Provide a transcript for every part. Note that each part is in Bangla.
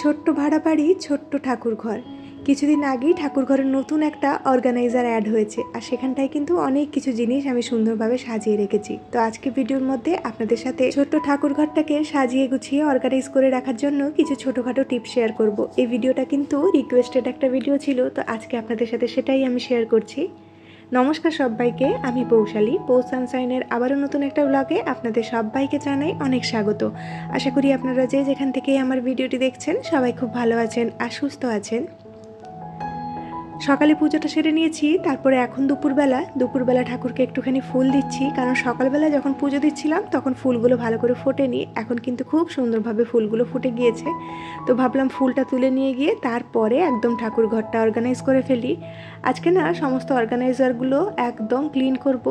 ছোট্ট ভাড়া বাড়ি, ছোট্ট ঠাকুর ঘর। কিছুদিন আগেই ঠাকুর ঘরের নতুন একটা অর্গানাইজার অ্যাড হয়েছে, আর সেখানটায় কিন্তু অনেক কিছু জিনিস আমি সুন্দরভাবে সাজিয়ে রেখেছি। তো আজকে ভিডিওর মধ্যে আপনাদের সাথে ছোট্ট ঠাকুর ঘরটাকে সাজিয়ে গুছিয়ে অর্গানাইজ করে রাখার জন্য কিছু ছোটোখাটো টিপস শেয়ার করব। এই ভিডিওটা কিন্তু রিকোয়েস্টেড একটা ভিডিও ছিল, তো আজকে আপনাদের সাথে সেটাই আমি শেয়ার করছি। নমস্কার সবাইকে, আমি পৌশালী। পৌষ সানশাইনের আবারও নতুন একটা ব্লগে আপনাদের সবাইকে জানাই অনেক স্বাগত। আশা করি আপনারা যে যেখান থেকে আমার ভিডিওটি দেখছেন সবাই খুব ভালো আছেন আর সুস্থ আছেন। সকালে পুজোটা সেরে নিয়েছি, তারপরে এখন দুপুরবেলা ঠাকুরকে একটুখানি ফুল দিচ্ছি, কারণ সকালবেলা যখন পুজো দিচ্ছিলাম তখন ফুলগুলো ভালো করে ফোটেনি। এখন কিন্তু খুব সুন্দরভাবে ফুলগুলো ফুটে গিয়েছে, তো ভাবলাম ফুলটা তুলে নিয়ে গিয়ে তারপরে একদম ঠাকুর ঘরটা অর্গানাইজ করে ফেলি। আজকে না সমস্ত অর্গানাইজারগুলো একদম ক্লিন করব,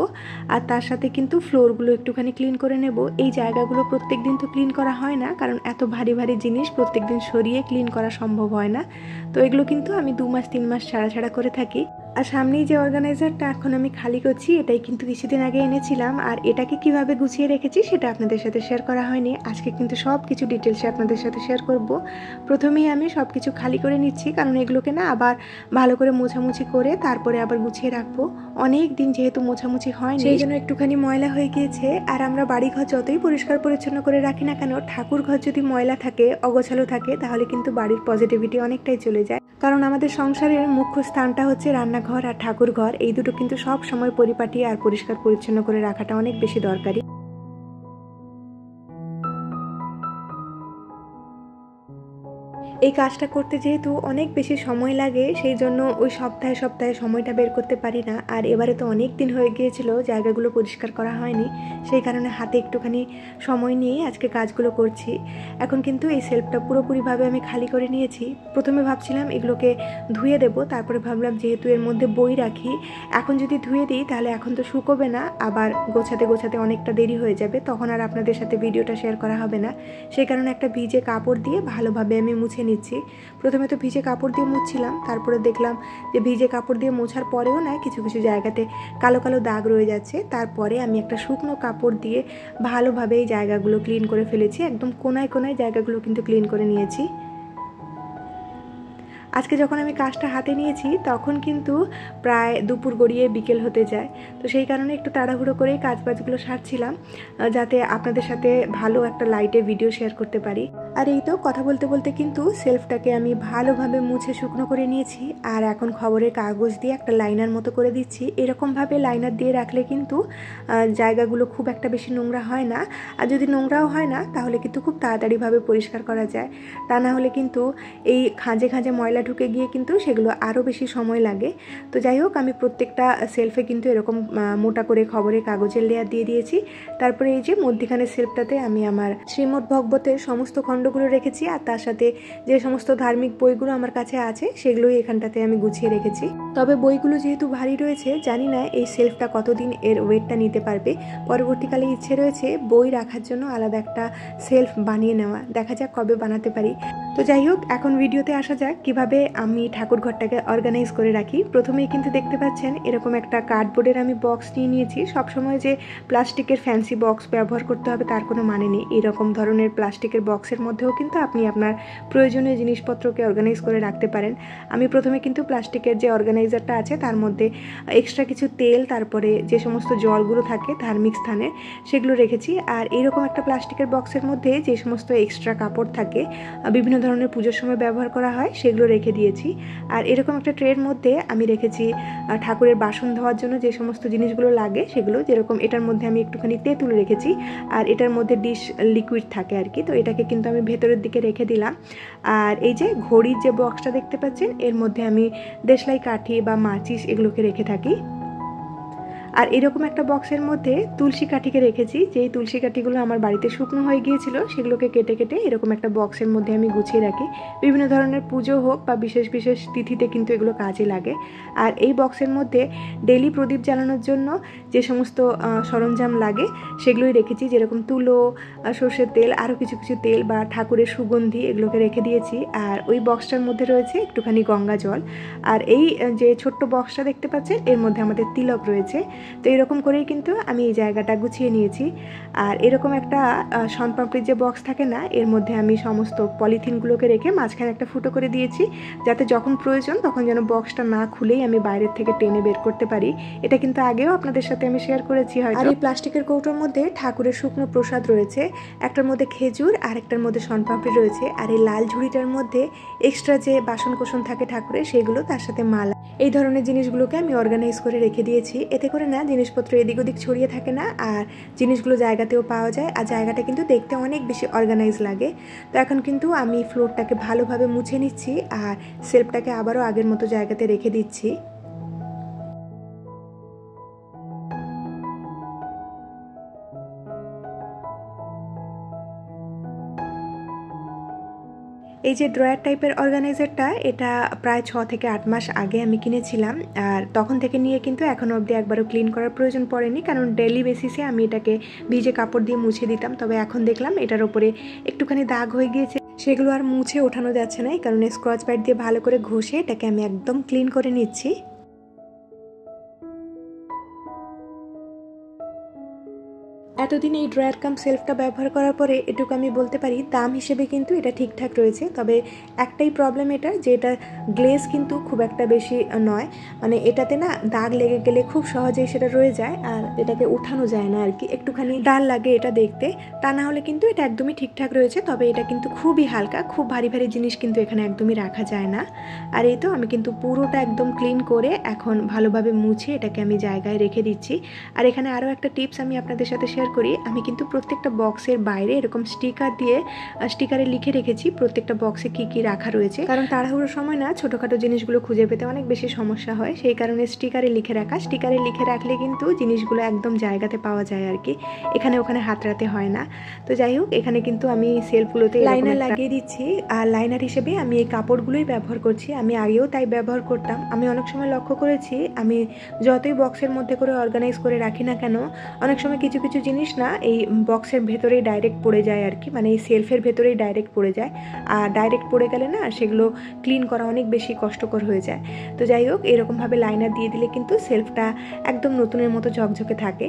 আর তার সাথে কিন্তু ফ্লোরগুলো একটুখানি ক্লিন করে নেব। এই জায়গাগুলো প্রত্যেক দিন তো ক্লিন করা হয় না, কারণ এত ভারী ভারী জিনিস প্রত্যেক দিন সরিয়ে ক্লিন করা সম্ভব হয় না। তো এগুলো কিন্তু আমি 2 মাস 3 মাস ছাড়া করে থাকি। আর সামনেই যে অর্গানাইজারটা এখন আমি খালি করছি, এটাই কিন্তু কিছুদিন আগে এনেছিলাম, আর এটাকে কিভাবে গুছিয়ে রেখেছি সেটা আপনাদের সাথে শেয়ার করা হয়নি। আজকে কিন্তু সব কিছু ডিটেলসে আপনাদের সাথে শেয়ার করব। প্রথমেই আমি সব কিছু খালি করে নিচ্ছি, কারণ এগুলোকে না আবার ভালো করে মোছামুছি করে তারপরে আবার গুছিয়ে রাখবো। অনেক দিন যেহেতু মোছামুছি হয়নি, সেই জন্য একটুখানি ময়লা হয়ে গিয়েছে। আর আমরা বাড়িঘর যতই পরিষ্কার পরিচ্ছন্ন করে রাখি না কেন, ঠাকুর ঘর যদি ময়লা থাকে, অগোছালো থাকে, তাহলে কিন্তু বাড়ির পজিটিভিটি অনেকটাই চলে যায়। কারণ আমাদের সংসারের মুখ্য স্থানটা হচ্ছে রান্নাঘর আর ঠাকুর ঘর। এই দুটো কিন্তু সব সময় পরিপাটি আর পরিষ্কার পরিচ্ছন্ন করে রাখাটা অনেক বেশি দরকারি। এই কাজটা করতে যেহেতু অনেক বেশি সময় লাগে, সেই জন্য ওই সপ্তাহে সময়টা বের করতে পারি না। আর এবারে তো অনেক দিন হয়ে গিয়েছিল জায়গাগুলো পরিষ্কার করা হয়নি, সেই কারণে হাতে একটুখানি সময় নিয়ে আজকে কাজগুলো করছি। এখন কিন্তু এই সেলফটা পুরোপুরিভাবে আমি খালি করে নিয়েছি। প্রথমে ভাবছিলাম এগুলোকে ধুয়ে দেবো, তারপরে ভাবলাম যেহেতু এর মধ্যে বই রাখি, এখন যদি ধুয়ে দিই তাহলে এখন তো শুকোবে না, আবার গোছাতে অনেকটা দেরি হয়ে যাবে, তখন আর আপনাদের সাথে ভিডিওটা শেয়ার করা হবে না। সেই কারণে একটা ভিজে কাপড় দিয়ে ভালোভাবে আমি মুছে নিচ্ছি। প্রথমে তো ভিজে কাপড় দিয়ে মুছছিলাম, তারপরে দেখলাম যে ভিজে কাপড় দিয়ে মোছার পরেও না কিছু কিছু জায়গাতে কালো কালো দাগ রয়ে যাচ্ছে। তারপরে আমি একটা শুকনো কাপড় দিয়ে ভালোভাবে এই জায়গাগুলো ক্লিন করে ফেলেছি। একদম কোনায় জায়গাগুলো কিন্তু ক্লিন করে নিয়েছি। আজকে যখন আমি কাজটা হাতে নিয়েছি তখন কিন্তু প্রায় দুপুর গড়িয়ে বিকেল হতে যায়, তো সেই কারণে একটু তাড়াহুড়ো করেই কাজবাজগুলো সারছিলাম, যাতে আপনাদের সাথে ভালো একটা লাইটে ভিডিও শেয়ার করতে পারি। আর এই তো কথা বলতে বলতে কিন্তু সেলফটাকে আমি ভালোভাবে মুছে শুকনো করে নিয়েছি, আর এখন খবরের কাগজ দিয়ে একটা লাইনার মতো করে দিচ্ছি। এরকমভাবে লাইনার দিয়ে রাখলে কিন্তু জায়গাগুলো খুব একটা বেশি নোংরা হয় না, আর যদি নোংরাও হয় না তাহলে কিন্তু খুব তাড়াতাড়িভাবে পরিষ্কার করা যায়। তা না হলে কিন্তু এই খাঁজে ময়লা ঢুকে গিয়ে কিন্তু সেগুলো আরও বেশি সময় লাগে। তো যাই হোক, আমি প্রত্যেকটা সেলফে কিন্তু এরকম মোটা করে খবরের কাগজের লেয়ার দিয়ে দিয়েছি। তারপরে এই যে মধ্যখানের সেলফটাতে আমি আমার শ্রীমদ্ ভগবতের সমস্ত খণ্ডগুলো রেখেছি, আর তার সাথে যে সমস্ত ধার্মিক বইগুলো আমার কাছে আছে সেগুলোই এখানটাতে আমি গুছিয়ে রেখেছি। তবে বইগুলো যেহেতু ভারী রয়েছে, জানি না এই সেলফটা কতদিন এর ওয়েটটা নিতে পারবে। পরবর্তীকালে ইচ্ছে রয়েছে বই রাখার জন্য আলাদা একটা সেলফ বানিয়ে নেওয়া, দেখা যাক কবে বানাতে পারি। তো যাই হোক, এখন ভিডিওতে আসা যাক কিভাবে আমি ঠাকুর ঘরটাকে অর্গানাইজ করে রাখি। প্রথমেই কিন্তু দেখতে পাচ্ছেন এরকম একটা কার্ডবোর্ডের আমি বক্স নিয়ে নিয়েছি। সবসময় যে প্লাস্টিকের ফ্যান্সি বক্স ব্যবহার করতে হবে তার কোনো মানে নেই। এরকম ধরনের প্লাস্টিকের বক্সের মধ্যেও কিন্তু আপনি আপনার প্রয়োজনীয় জিনিসপত্রকে অর্গানাইজ করে রাখতে পারেন। আমি প্রথমে কিন্তু প্লাস্টিকের যে অর্গানাইজারটা আছে তার মধ্যে এক্সট্রা কিছু তেল, তারপরে যে সমস্ত জলগুলো থাকে ধার্মিক স্থানে সেগুলো রেখেছি। আর এইরকম একটা প্লাস্টিকের বক্সের মধ্যে যে সমস্ত এক্সট্রা কাপড় থাকে, বিভিন্ন ধরনের পুজোর সময় ব্যবহার করা হয়, সেগুলো রেখে দিয়েছি। আর এরকম একটা ট্রের মধ্যে আমি রেখেছি ঠাকুরের বাসন ধোয়ার জন্য যে সমস্ত জিনিসগুলো লাগে সেগুলো, যেরকম এটার মধ্যে আমি একটুখানি তেঁতুল রেখেছি, আর এটার মধ্যে ডিশ লিকুইড থাকে আর কি, তো এটাকে কিন্তু আমি ভেতরের দিকে রেখে দিলাম। আর এই যে ঘড়ির যে বক্সটা দেখতে পাচ্ছেন, এর মধ্যে আমি দেশলাই কাঠি বা মাচিস এগুলোকে রেখে থাকি। আর এরকম একটা বক্সের মধ্যে তুলসী কাঠিকে রেখেছি, যেই তুলসী কাঠিগুলো আমার বাড়িতে শুকনো হয়ে গিয়েছিল সেগুলোকে কেটে এরকম একটা বক্সের মধ্যে আমি গুছিয়ে রাখি। বিভিন্ন ধরনের পুজো হোক বা বিশেষ তিথিতে কিন্তু এগুলো কাজে লাগে। আর এই বক্সের মধ্যে ডেইলি প্রদীপ জ্বালানোর জন্য যে সমস্ত সরঞ্জাম লাগে সেগুলোই রেখেছি, যেরকম তুলো, সর্ষের তেল, আরও কিছু তেল বা ঠাকুরের সুগন্ধি, এগুলোকে রেখে দিয়েছি। আর ওই বক্সটার মধ্যে রয়েছে একটুখানি গঙ্গা জল। আর এই যে ছোট্ট বক্সটা দেখতে পাচ্ছেন, এর মধ্যে আমাদের তিলক রয়েছে। তো এরকম করেই কিন্তু আমি এই জায়গাটা গুছিয়ে নিয়েছি। আর এরকম একটা শনপাপড়ির যে বক্স থাকে না, এর মধ্যে আমি সমস্ত পলিথিনগুলোকে রেখে মাঝখানে একটা ফুটো করে দিয়েছি, যাতে যখন প্রয়োজন তখন যেন বক্সটা না খুলেই আমি বাইরের থেকে টেনে বের করতে পারি। এটা কিন্তু আগেও আপনাদের সাথে আমি শেয়ার করেছি হয়তো। আর এই প্লাস্টিকের কৌটোর মধ্যে ঠাকুরের শুকনো প্রসাদ রয়েছে, একটার মধ্যে খেজুর আর একটার মধ্যে শনপাপড়ি রয়েছে। আর এই লাল ঝুড়িটার মধ্যে এক্সট্রা যে বাসনকোসন থাকে ঠাকুরের, সেগুলো, তার সাথে মালা, এই ধরনের জিনিসগুলোকে আমি অর্গানাইজ করে রেখে দিয়েছি। এতে করে না জিনিসপত্র এদিক ওদিক ছড়িয়ে থাকে না, আর জিনিসগুলো জায়গাতেও পাওয়া যায়, আর জায়গাটা কিন্তু দেখতে অনেক বেশি অর্গানাইজ লাগে। তো এখন কিন্তু আমি ফ্লোরটাকে ভালোভাবে মুছে নিচ্ছি আর সেলফটাকে আবারও আগের মতো জায়গাতে রেখে দিচ্ছি। এই যে ড্রয়ার টাইপের অর্গানাইজারটা, এটা প্রায় 6 থেকে 8 মাস আগে আমি কিনেছিলাম। আর তখন থেকে নিয়ে কিন্তু এখনও অবধি একবারও ক্লিন করার প্রয়োজন পড়েনি, কারণ ডেইলি বেসিসে আমি এটাকে ভিজে কাপড় দিয়ে মুছে দিতাম। তবে এখন দেখলাম এটার উপরে একটুখানি দাগ হয়ে গিয়েছে, সেগুলো আর মুছে ওঠানো যাচ্ছে না। এই কারণে স্ক্রচ প্যাড দিয়ে ভালো করে ঘষে এটাকে আমি একদম ক্লিন করে নিচ্ছি। এতদিন এই ড্রয়ার কাম সেলফটা ব্যবহার করার পরে এটুকু আমি বলতে পারি, দাম হিসেবে কিন্তু এটা ঠিকঠাক রয়েছে। তবে একটাই প্রবলেম এটা, যে এটা গ্লেজ কিন্তু খুব একটা বেশি নয়, মানে এটাতে না দাগ লেগে গেলে খুব সহজেই সেটা রয়ে যায়, আর এটাকে উঠানো যায় না আর কি, একটুখানি ডাল লাগে এটা দেখতে। তা না হলে কিন্তু এটা একদমই ঠিকঠাক রয়েছে। তবে এটা কিন্তু খুবই হালকা, খুব ভারী ভারী জিনিস কিন্তু এখানে একদমই রাখা যায় না। আর এই তো আমি কিন্তু পুরোটা একদম ক্লিন করে এখন ভালোভাবে মুছে এটাকে আমি জায়গায় রেখে দিচ্ছি। আর এখানে আরও একটা টিপস আমি আপনাদের সাথে শেয়ার করি। আমি কিন্তু প্রত্যেকটা বক্সের বাইরে এরকম স্টিকার দিয়ে স্টিকারে লিখে রেখেছি প্রত্যেকটা বক্সে কি কি রাখা রয়েছে, কারণ তাড়াহুড়োর সময় না ছোটোখাটো জিনিসগুলো খুঁজে পেতে অনেক বেশি সমস্যা হয়। সেই কারণে স্টিকারে লিখে রাখা, স্টিকারে লিখে রাখলে কিন্তু জিনিসগুলো একদম জায়গাতে পাওয়া যায় আর কি, এখানে ওখানে হাতড়াতে হয় না। তো যাই হোক, এখানে কিন্তু আমি সেলফগুলোতে লাইনার লাগিয়ে দিচ্ছি। আর লাইনার হিসেবে আমি এই কাপড়গুলোই ব্যবহার করছি, আমি আগেও তাই ব্যবহার করতাম। আমি অনেক সময় লক্ষ্য করেছি, আমি যতই বক্সের মধ্যে করে অর্গানাইজ করে রাখি না কেন, অনেক সময় কিছু কিছু জিনিস না এই বক্সের ভেতরেই ডাইরেক্ট পড়ে যায় আর কি, মানে এই সেলফের ভেতরেই ডাইরেক্ট পড়ে যায়। আর ডাইরেক্ট পড়ে গেলে না সেগুলো ক্লিন করা অনেক বেশি কষ্টকর হয়ে যায়। তো যাই হোক, এরকমভাবে লাইনার দিয়ে দিলে কিন্তু সেলফটা একদম নতুনের মতো ঝকঝকে থাকে।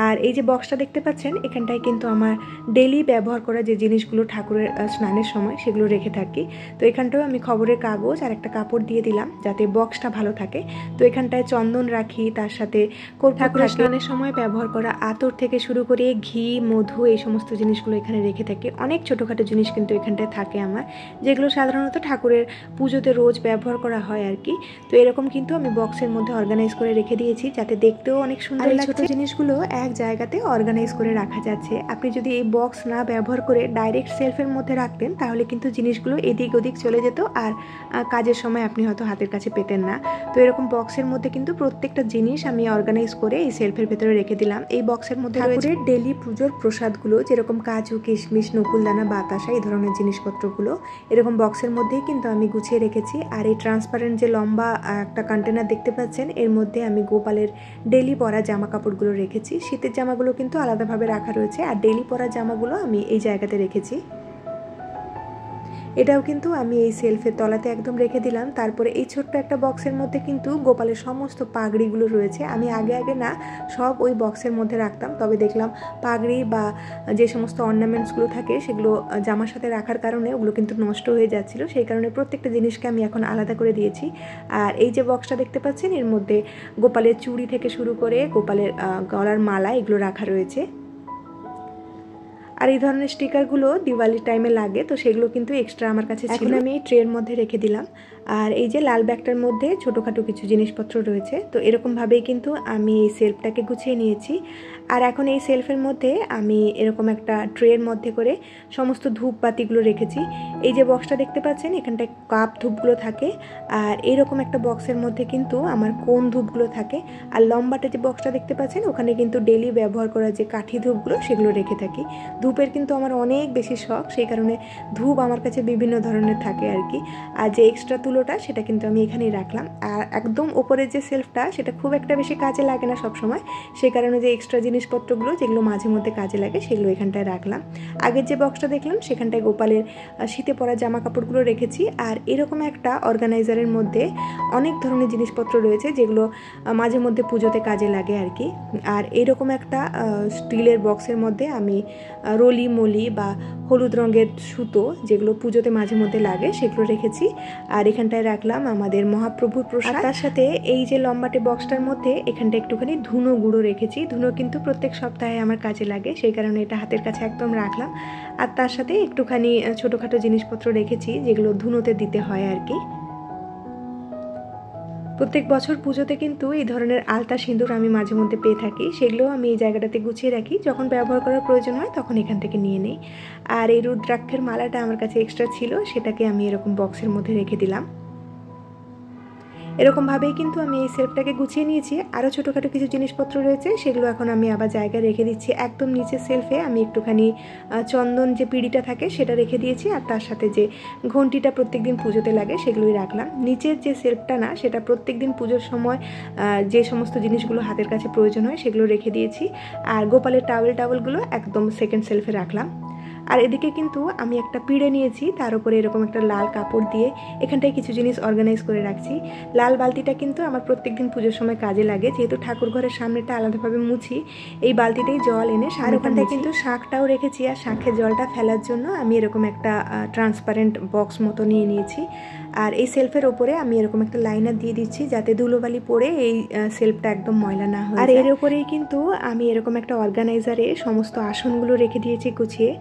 আর এই যে বক্সটা দেখতে পাচ্ছেন, এখানটায় কিন্তু আমার ডেলি ব্যবহার করা যে জিনিসগুলো ঠাকুরের স্নানের সময় সেগুলো রেখে থাকি। তো এখানটাও আমি খবরের কাগজ আর একটা কাপড় দিয়ে দিলাম যাতে বক্সটা ভালো থাকে। তো এখানটায় চন্দন রাখি, তার সাথে ঠাকুরের স্নানের সময় ব্যবহার করা আতর থেকে শুরু করে ঘি, মধু, এই সমস্ত জিনিসগুলো এখানে রেখে থাকি। অনেক ছোটোখাটো জিনিস কিন্তু এখানটায় থাকে আমার, যেগুলো সাধারণত ঠাকুরের পুজোতে রোজ ব্যবহার করা হয় আর কি। তো এরকম কিন্তু আমি বক্সের মধ্যে অর্গানাইজ করে রেখে দিয়েছি, যাতে দেখতেও অনেক সুন্দর লাগছে। ছোটো জিনিসগুলো এক জায়গাতে অর্গানাইজ করে রাখা যাচ্ছে। আপনি যদি এই বক্স না ব্যবহার করে ডাইরেক্ট সেলফের মধ্যে রাখতেন, তাহলে কিন্তু জিনিসগুলো এদিক ওদিক চলে যেত, আর কাজের সময় আপনি হয়তো হাতের কাছে পেতেন না। তো এরকম বক্সের মধ্যে কিন্তু প্রত্যেকটা জিনিস আমি অর্গানাইজ করে এই সেলফের ভেতরে রেখে দিলাম। এই বক্সের মধ্যে ঠাকুরের ডেলি পুজোর প্রসাদগুলো, যেরকম কাজু, কিশমিশ, নকুলদানা, বাতাসা, এই ধরনের জিনিসপত্রগুলো এরকম বক্সের মধ্যেই কিন্তু আমি গুছিয়ে রেখেছি। আর এই ট্রান্সপারেন্ট যে লম্বা একটা কন্টেনার দেখতে পাচ্ছেন, এর মধ্যে আমি গোপালের ডেলি পরা জামা কাপড়গুলো রেখেছি। শীতের জামাগুলো কিন্তু আলাদাভাবে রাখা রয়েছে, আর ডেলি পরা জামাগুলো আমি এই জায়গাতে রেখেছি। এটাও কিন্তু আমি এই সেলফের তলাতে একদম রেখে দিলাম। তারপরে এই ছোট্ট একটা বক্সের মধ্যে কিন্তু গোপালের সমস্ত পাগড়িগুলো রয়েছে। আমি আগে না সব ওই বক্সের মধ্যে রাখতাম, তবে দেখলাম পাগড়ি বা যে সমস্ত অর্নামেন্টসগুলো থাকে সেগুলো জামার সাথে রাখার কারণে ওগুলো কিন্তু নষ্ট হয়ে যাচ্ছিলো। সেই কারণে প্রত্যেকটা জিনিসকে আমি এখন আলাদা করে দিয়েছি। আর এই যে বক্সটা দেখতে পাচ্ছেন, এর মধ্যে গোপালের চুড়ি থেকে শুরু করে গোপালের গলার মালা, এগুলো রাখা রয়েছে। আর এই ধরনের স্টিকারগুলো দিওয়ালির টাইমে লাগে, তো সেগুলো কিন্তু এক্সট্রা আমার কাছে ছিল, আমি এই ট্রের মধ্যে রেখে দিলাম। আর এই যে লাল ব্যাগটার মধ্যে ছোটোখাটো কিছু জিনিসপত্র রয়েছে। তো এরকমভাবেই কিন্তু আমি এই সেলফটাকে গুছিয়ে নিয়েছি। আর এখন এই সেলফের মধ্যে আমি এরকম একটা ট্রের মধ্যে করে সমস্ত ধূপবাতিগুলো রেখেছি। এই যে বক্সটা দেখতে পাচ্ছেন, এখানটায় কাপ ধূপগুলো থাকে, আর এইরকম একটা বক্সের মধ্যে কিন্তু আমার কোন ধূপগুলো থাকে। আর লম্বাটা যে বক্সটা দেখতে পাচ্ছেন, ওখানে কিন্তু ডেলি ব্যবহার করা যে কাঠি ধূপগুলো সেগুলো রেখে থাকি। ধূপের কিন্তু আমার অনেক বেশি শখ, সেই কারণে ধূপ আমার কাছে বিভিন্ন ধরনের থাকে আর কি। আর যে এক্সট্রা তুলোটা সেটা কিন্তু আমি এখানেই রাখলাম। আর একদম ওপরের যে সেলফটা সেটা খুব একটা বেশি কাজে লাগে না সবসময়, সেই কারণে যে এক্সট্রা জিনিসপত্রগুলো যেগুলো মাঝে মধ্যে কাজে লাগে সেগুলো এখানটায় রাখলাম। আগের যে বক্সটা দেখলাম সেখানটায় গোপালের শীতে পরা জামা কাপড়গুলো রেখেছি। আর এরকম একটা অর্গানাইজারের মধ্যে অনেক ধরনের জিনিসপত্র রয়েছে যেগুলো মাঝে মধ্যে পুজোতে কাজে লাগে আর কি। আর এরকম একটা স্টিলের বক্সের মধ্যে আমি রলি মলি বা হলুদ রঙের সুতো যেগুলো পুজোতে মাঝে মধ্যে লাগে সেগুলো রেখেছি। আর এখানটায় রাখলাম আমাদের মহাপ্রভুর প্রসাদ। তার সাথে এই যে লম্বাটে বক্সটার মধ্যে এখানটা একটুখানি ধুনো গুঁড়ো রেখেছি। ধুনো কিন্তু প্রত্যেক সপ্তাহে আমার কাজে লাগে, সেই কারণে এটা হাতের কাছে একদম রাখলাম। আর তার সাথে একটুখানি ছোটোখাটো জিনিসপত্র রেখেছি যেগুলো ধুনোতে দিতে হয় আর কি। প্রত্যেক বছর পুজোতে কিন্তু এই ধরনের আলতা সিঁদুর আমি মাঝে মধ্যে পেয়ে থাকি, সেগুলো আমি এই জায়গাটাতে গুছিয়ে রাখি, যখন ব্যবহার করার প্রয়োজন হয় তখন এখান থেকে নিয়ে নিই। আর এই রুদ্রাক্ষের মালাটা আমার কাছে এক্সট্রা ছিল, সেটাকে আমি এরকম বক্সের মধ্যে রেখে দিলাম। এরকমভাবেই কিন্তু আমি এই সেলফটাকে গুছিয়ে নিয়েছি। আরও ছোটোখাটো কিছু জিনিসপত্র রয়েছে, সেগুলো এখন আমি আবার জায়গায় রেখে দিচ্ছি। একদম নিচের সেলফে আমি একটুখানি চন্দন যে পিঁড়িটা থাকে সেটা রেখে দিয়েছি, আর তার সাথে যে ঘণ্টিটা প্রত্যেকদিন পুজোতে লাগে সেগুলোই রাখলাম। নিচের যে সেলফটা না, সেটা প্রত্যেকদিন পুজোর সময় যে সমস্ত জিনিসগুলো হাতের কাছে প্রয়োজন হয় সেগুলো রেখে দিয়েছি। আর গোপালের টাওয়েলগুলো একদম সেকেন্ড সেলফে রাখলাম। আর এদিকে কিন্তু আমি একটা পিঁড়ে নিয়েছি, তার উপরে এরকম একটা লাল কাপড় দিয়ে এখানটায় কিছু জিনিস অর্গানাইজ করে রাখছি। লাল বালতিটা কিন্তু আমার প্রত্যেকদিন পুজোর সময় কাজে লাগে, যেহেতু ঠাকুর ঘরের সামনেটা আলাদাভাবে মুছি, এই বালতিতেই জল এনে আর ওখানটায় কিন্তু শাঁখটাও রেখেছি। আর শাঁখের জলটা ফেলার জন্য আমি এরকম একটা ট্রান্সপারেন্ট বক্স মতো নিয়ে নিয়েছি। আর এই সেলফের ওপরে আমি এরকম একটা লাইনার দিয়ে দিচ্ছি যাতে ধুলোবালি পড়ে এই সেলফটা একদম ময়লা না হয়। আর এর ওপরেই কিন্তু আমি এরকম একটা অর্গানাইজারে সমস্ত আসনগুলো রেখে দিয়েছি গুছিয়ে,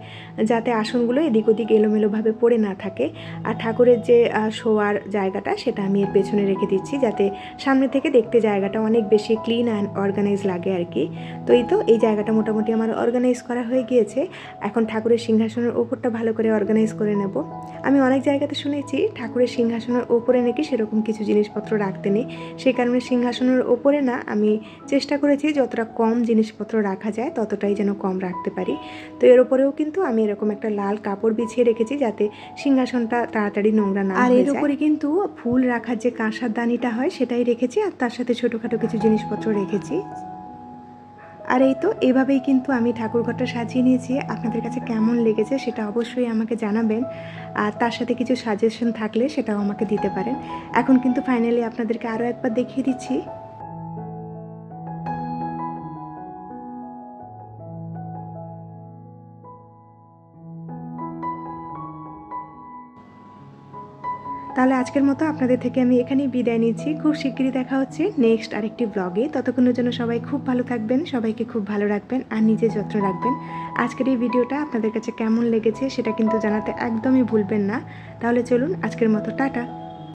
যাতে আসনগুলো এদিক ওদিক এলোমেলোভাবে পড়ে না থাকে। আর ঠাকুরের যে শোয়ার জায়গাটা সেটা আমি এর পেছনে রেখে দিচ্ছি, যাতে সামনে থেকে দেখতে জায়গাটা অনেক বেশি ক্লিন অ্যান্ড অর্গানাইজ লাগে আর কি। তো এই জায়গাটা মোটামুটি আমার অর্গানাইজ করা হয়ে গিয়েছে। এখন ঠাকুরের সিংহাসনের ওপরটা ভালো করে অর্গানাইজ করে নেব। আমি অনেক জায়গাতে শুনেছি ঠাকুরের সিংহাসনের ওপরে নাকি সেরকম কিছু জিনিসপত্র রাখতে নেই, সেই কারণে সিংহাসনের ওপরে না, আমি চেষ্টা করেছি যতটা কম জিনিসপত্র রাখা যায় ততটাই যেন কম রাখতে পারি। তো এর ওপরেও কিন্তু আমি এরকম একটা লাল কাপড় বিছিয়ে রেখেছি যাতে সিংহাসনটা তাড়াতাড়ি নোংরা না হয়ে যায়। আর এর উপরে কিন্তু ফুল রাখার যে কাঁসার দানিটা হয় সেটাই রেখেছি, আর তার সাথে ছোটোখাটো কিছু জিনিসপত্র রেখেছি। আর এই তো এভাবেই কিন্তু আমি ঠাকুরঘরটা সাজিয়ে নিয়েছি। আপনাদের কাছে কেমন লেগেছে সেটা অবশ্যই আমাকে জানাবেন, আর তার সাথে কিছু সাজেশন থাকলে সেটাও আমাকে দিতে পারেন। এখন কিন্তু ফাইনালি আপনাদেরকে আরও একবার দেখিয়ে দিচ্ছি। তাহলে আজকের মতো আপনাদের থেকে আমি এখানেই বিদায় নিচ্ছি। খুব শিগগিরই দেখা হচ্ছে নেক্সট আরেকটি ব্লগে। ততক্ষণের জন্য সবাই খুব ভালো থাকবেন, সবাইকে খুব ভালো রাখবেন আর নিজের যত্ন রাখবেন। আজকের এই ভিডিওটা আপনাদের কাছে কেমন লেগেছে সেটা কিন্তু জানাতে একদমই ভুলবেন না। তাহলে চলুন আজকের মতো টাটা।